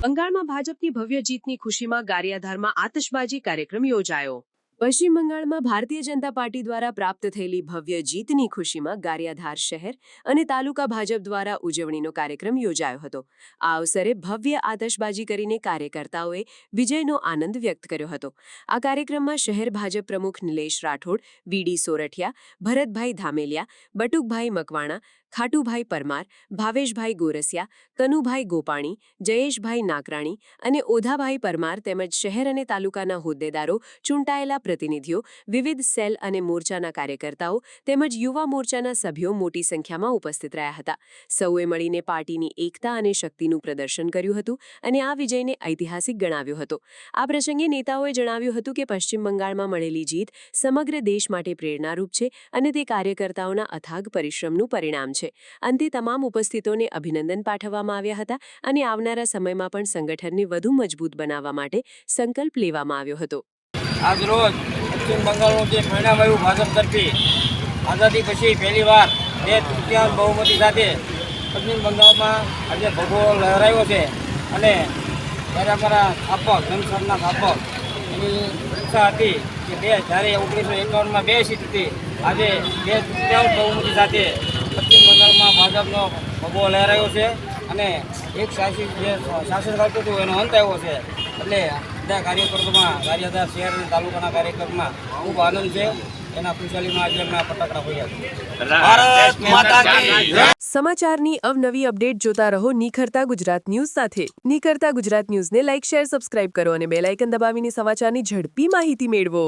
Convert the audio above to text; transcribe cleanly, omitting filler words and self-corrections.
બંગાળમાં ભાજપની ભવ્ય જીતની ખુશીમાં ગારિયાધારમાં આતશબાજી કાર્યક્રમ યોજાયો। પશ્ચિમ બંગાળમાં ભારતીય જનતા પાર્ટી દ્વારા પ્રાપ્ત થયેલી ભવ્ય જીતની ખુશીમાં ગારિયાધાર શહેર અને તાલુકા ભાજપ દ્વારા ઉજવણીનો કાર્યક્રમ યોજાયો હતો। આ અવસરે ભવ્ય આતશબાજી કરીને કાર્યકર્તાઓએ વિજયનો આનંદ વ્યક્ત કર્યો હતો। આ કાર્યક્રમમાં શહેર ભાજપ પ્રમુખ નિલેશ રાઠોડ, વીડી સોરઠિયા, ભરતભાઈ ધામેલિયા, બટુકભાઈ મકવાણા, ખાટુભાઈ પરમાર, ભાવેશભાઈ ગોરસિયા, કનુભાઈ ગોપાણી, જયેશભાઈ નાકરાણી અને ઓધાભાઈ પરમાર તેમજ શહેર અને તાલુકાના હોદ્દેદારો, ચૂંટાયેલા પ્રતિનિધિઓ, વિવિધ સેલ અને મોરચાના કાર્યકર્તાઓ તેમજ યુવા મોરચાના સભ્યો મોટી સંખ્યામાં ઉપસ્થિત રહ્યા હતા। સૌએ મળીને પાર્ટીની એકતા અને શક્તિનું પ્રદર્શન કર્યું હતું અને આ વિજયને ઐતિહાસિક ગણાવ્યો હતો। આ પ્રસંગે નેતાઓએ જણાવ્યું હતું કે પશ્ચિમ બંગાળમાં મળેલી જીત સમગ્ર દેશ માટે પ્રેરણારૂપ છે અને તે કાર્યકર્તાઓના અથાગ પરિશ્રમનું પરિણામ છે। અંતે તમામ ઉપસ્થિતોને અભિનંદન પાઠવવામાં આવ્યા હતા અને આવનારા સમયમાં પણ સંગઠનને વધુ મજબૂત બનાવવા માટે સંકલ્પ લેવામાં આવ્યો હતો। આજ રોજ પશ્ચિમ બંગાળનું જે પરિણામ આવ્યું ભાજપ તરફી આઝાદી પછી પહેલીવાર 2/3 બહુમતી સાથે પશ્ચિમ બંગાળમાં આજે ભગવો લહેરાયો છે અને ત્યારે અમારા સ્થાપક જનસંઘના સ્થાપક એની ઈચ્છા હતી કે જ્યારે 1951માં 2 સીટ હતી, આજે 2/3 બહુમતી સાથે પશ્ચિમ બંગાળમાં ભાજપનો ભગવો લહેરાયો છે અને એક શાસન ચાલતું હતું એનો અંત આવ્યો છે। એટલે બધા કાર્યકર્તામાં ગારિયાધાર શહેર અને તાલુકાના કાર્યક્રમમાં ખૂબ આનંદ છે। એના ખુશાલીમાં આજે અમે ફટાકડા ફોડ્યા। સમાચારની અવનવી અપડેટ જોતા રહો નિખરતા ગુજરાત ન્યૂઝ સાથે। નિખરતા ગુજરાત ન્યૂઝને લાઇક, શેર, સબસ્ક્રાઇબ કરો અને બેલ આઇકન દબાવીને સમાચારની ઝડપી માહિતી મેળવો।